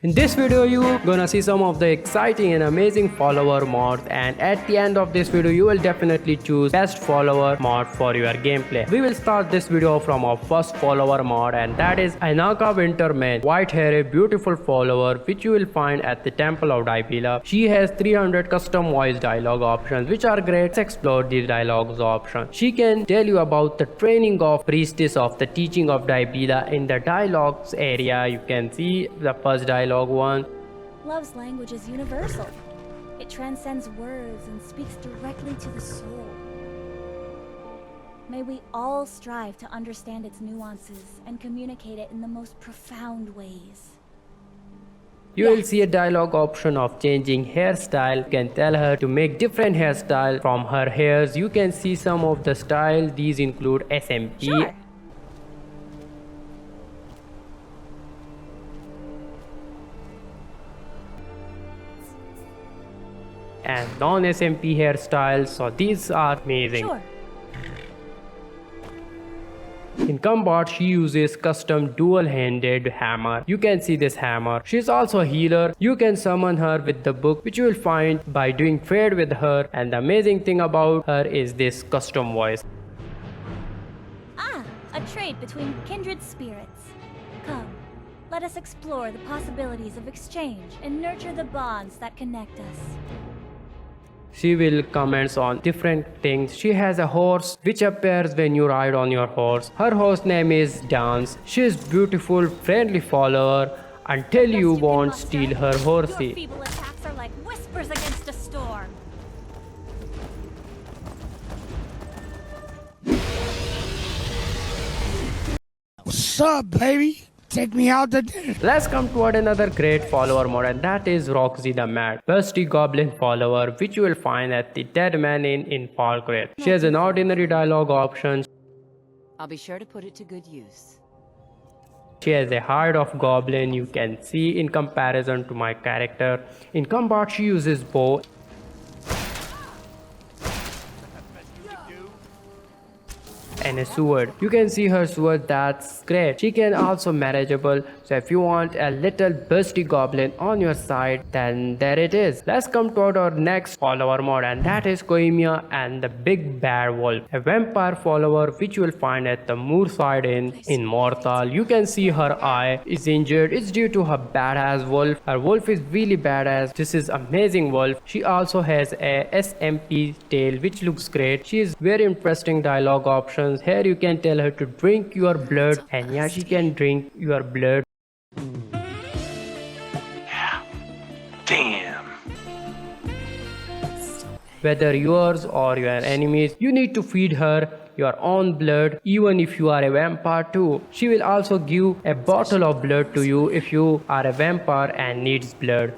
In this video, you gonna see some of the exciting and amazing follower mods, and at the end of this video, you will definitely choose best follower mod for your gameplay. We will start this video from our first follower mod, and that is Anaka-Winter Mane, white-haired beautiful follower which you will find at the Temple of Valmilia. She has 300 custom voice dialogue options which are great. Let's explore these dialogues options. She can tell you about the training of priestess of the teaching of Valmilia. In the dialogues area, you can see the first dialogue one. Love's language is universal. It transcends words and speaks directly to the soul. May we all strive to understand its nuances and communicate it in the most profound ways. You will see a dialogue option of changing hairstyle. You can tell her to make different hairstyle from her hairs. You can see some of the style. These include SMP. Sure. And non-SMP hairstyles, so these are amazing. Sure. In combat, she uses custom dual-handed hammer. You can see this hammer. She's also a healer. You can summon her with the book which you will find by doing trade with her, and the amazing thing about her is this custom voice. Ah, a trade between kindred spirits. Come, let us explore the possibilities of exchange and nurture the bonds that connect us. She will comment on different things. She has a horse which appears when you ride on your horse. Her horse name is Dance. She is beautiful, friendly follower until you won't steal her horsey. Your feeble attacks are like whispers against a storm. What's up, baby? Take me out to dinner. Let's come toward another great follower mod, and that is Roxie the Mad, busty goblin follower which you will find at the Dead Man Inn in Falkreath. She has an ordinary dialogue option. I'll be sure to put it to good use. She has a heart of goblin you can see in comparison to my character. In combat, she uses bow and a sword. You can see her sword, that's great. She can also manageable, so if you want a little busty goblin on your side, then there it is. Let's come toward our next follower mod, and that is Koemia and the Big Bad Wolf, a vampire follower which you will find at the Moorside Inn in Morthal. You can see her eye is injured. It's due to her badass wolf. Her wolf is really badass. This is amazing wolf. She also has a SMP tail which looks great. She is very interesting dialogue options. Here you can tell her to drink your blood, and yeah, she can drink your blood. Damn. Whether yours or your enemies, you need to feed her your own blood, even if you are a vampire too. She will also give a bottle of blood to you if you are a vampire and needs blood.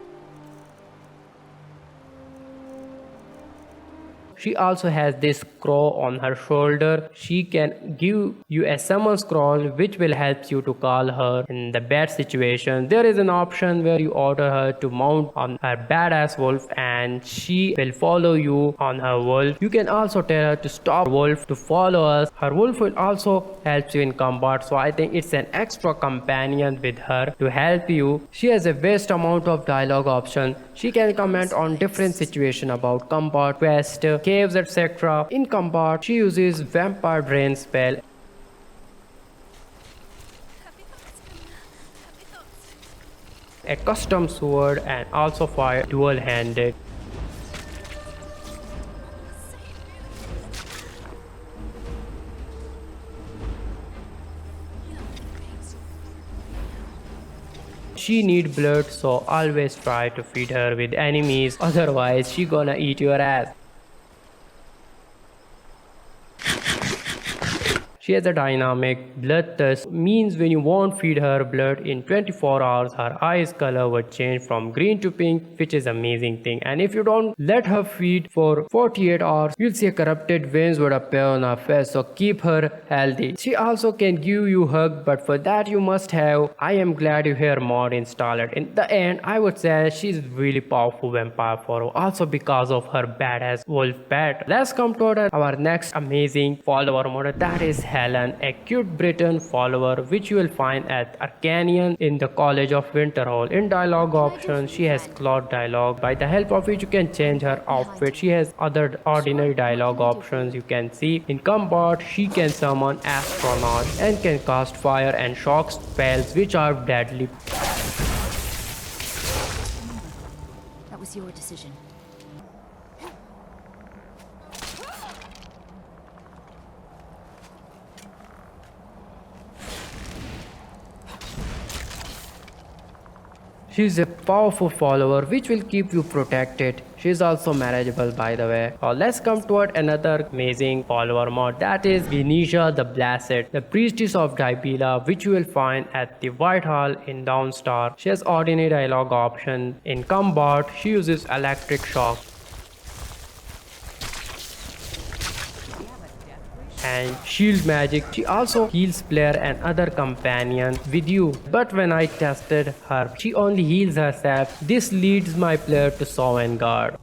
She also has this scroll on her shoulder. She can give you a summon scroll which will help you to call her in the bad situation. There is an option where you order her to mount on her badass wolf and she will follow you on her wolf. You can also tell her to stop wolf to follow us. Her wolf will also help you in combat, so I think it's an extra companion with her to help you. She has a vast amount of dialogue option. She can comment on different situations about combat, quest, caves, etc. In combat, she uses vampire drain spell. A custom sword and also fire dual-handed. She need blood, so always try to feed her with enemies, otherwise she gonna eat your ass. She has a dynamic bloodthirst, means when you won't feed her blood in 24 hours, her eyes color would change from green to pink, which is amazing thing. And if you don't let her feed for 48 hours, you'll see a corrupted veins would appear on her face, so keep her healthy. She also can give you hug, but for that you must have I am glad you here mod installed. In the end, I would say she's really powerful vampire follower, also because of her badass wolf pet. Let's come to our next amazing follower mod, that is Helen. Helen, a cute Britain follower which you will find at Arcanian in the College of Winterhold. In dialogue options, she has Claude dialogue, by the help of which you can change her outfit. She has other ordinary dialogue options you can see. In combat, she can summon astronauts and can cast fire and shock spells which are deadly. That was your decision. She is a powerful follower which will keep you protected. She is also manageable, by the way. Let's come toward another amazing follower mod, that is Gwynesha the Blessed, the priestess of Valmilia, which you will find at the White Hall in Dawnstar. She has ordinary dialogue option. In combat, she uses electric shock and shield magic. She also heals player and other companions with you, but when I tested her, she only heals herself. This leads my player to Sovngarde.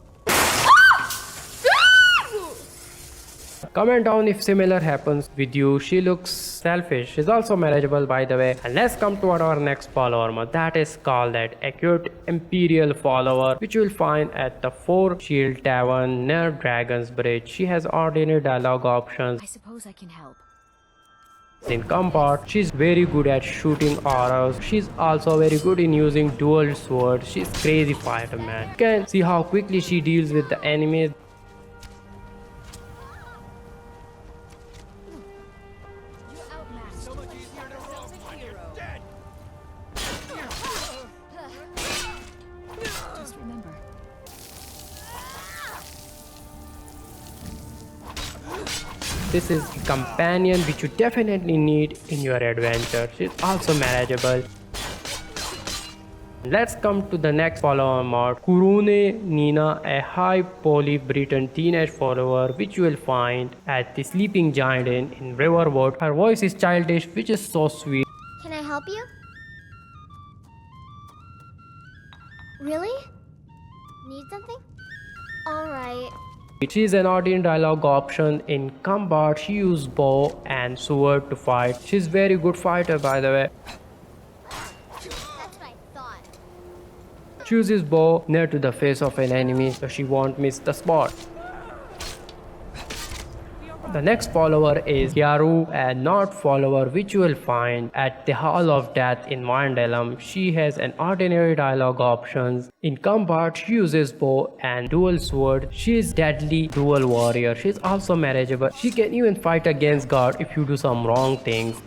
Comment down if similar happens with you. She looks selfish. She's also manageable, by the way. And let's come to our next follower mod, that is Scarlet, a cute Imperial follower which you will find at the 4 Shield Tavern near Dragon's Bridge. She has ordinary dialogue options. I suppose I can help. In combat, she's very good at shooting arrows. She's also very good in using dual swords. She's crazy fighter, man. You can see how quickly she deals with the enemies. Just remember. This is a companion which you definitely need in your adventure. She's also manageable. Let's come to the next follower mod, Kurone Nina, a high poly Britain teenage follower which you will find at the Sleeping Giant Inn in Riverwood. Her voice is childish, which is so sweet. Can I help you? Really? Need something? Alright. She is an ordinary dialogue option. In combat, she uses bow and sword to fight. She's very good fighter, by the way. That's what I thought. She uses bow near to the face of an enemy so she won't miss the spot. The next follower is Kyaru, a Nord follower which you will find at the Hall of Death in Vandelum. She has an ordinary dialogue options. In combat, she uses bow and dual sword. She is deadly dual warrior. She is also manageable. She can even fight against God if you do some wrong things.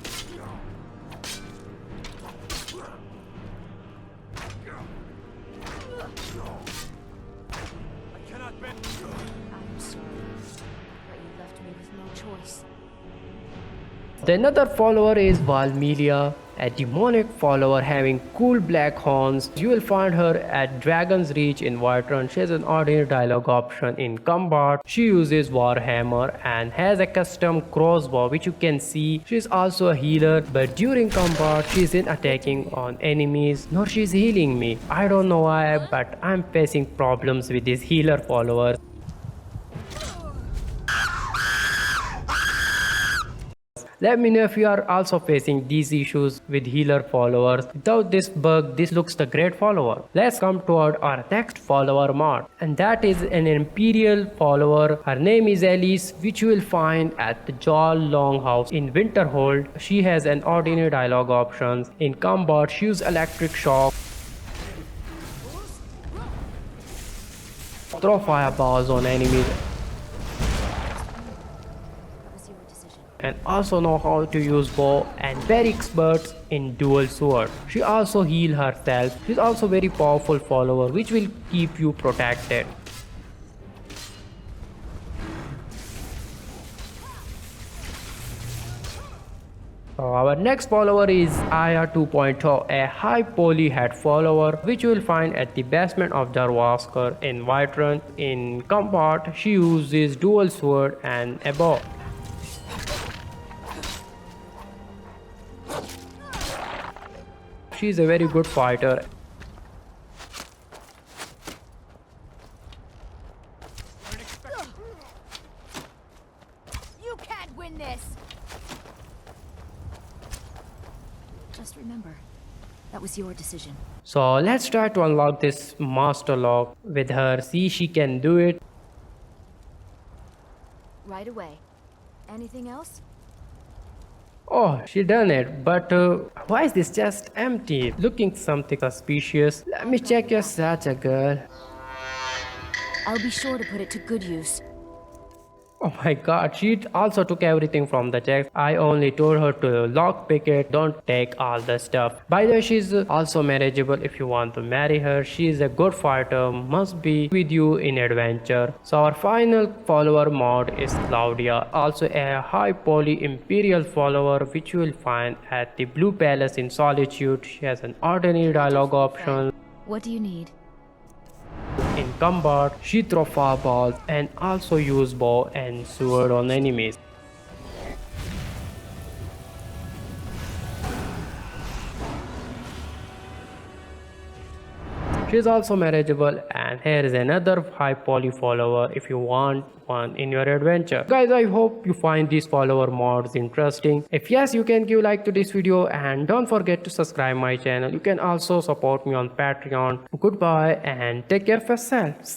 I'm sorry, but you left me with no choice. The another follower is Valmilia, a demonic follower having cool black horns. You will find her at Dragon's Reach in Whiterun. She has an ordinary dialogue option. In combat, she uses Warhammer and has a custom crossbow which you can see. She is also a healer, but during combat she isn't attacking on enemies nor she is healing me. I don't know why, but I'm facing problems with these healer followers. Let me know if you are also facing these issues with healer followers. Without this bug, this looks the great follower. Let's come toward our next follower mod, and that is an Imperial follower. Her name is Alice, which you will find at the Jarl Longhouse in Winterhold. She has an ordinary dialogue options. In combat, she uses electric shock, throw fireballs on enemies, and also know how to use bow and very expert in dual sword. She also heals herself. She's also very powerful follower which will keep you protected. Our next follower is Aya 2.0, a high poly head follower which you will find at the basement of Jarvaskar in Whiterun. In combat, she uses dual sword and a bow. She is a very good fighter. You can't win this! was your decision. So let's try to unlock this master lock with her. See, she can do it. Right away. Anything else? Oh, she done it, but why is this chest empty? Looking something suspicious. Let me check your satchel, girl. I'll be sure to put it to good use. Oh my god, she also took everything from the chest. I only told her to lockpick it, don't take all the stuff. By the way, she's also marriageable if you want to marry her. She is a good fighter, must be with you in adventure. So our final follower mod is Claudia, also a high poly imperial follower which you will find at the Blue Palace in Solitude. She has an ordinary dialogue option. What do you need? In combat, she throws fireballs and also use bow and sword on enemies. She is also marriageable, and here is another high poly follower if you want one in your adventure. Guys, I hope you find these follower mods interesting. If yes, you can give like to this video and don't forget to subscribe my channel. You can also support me on Patreon. Goodbye and take care of yourselves.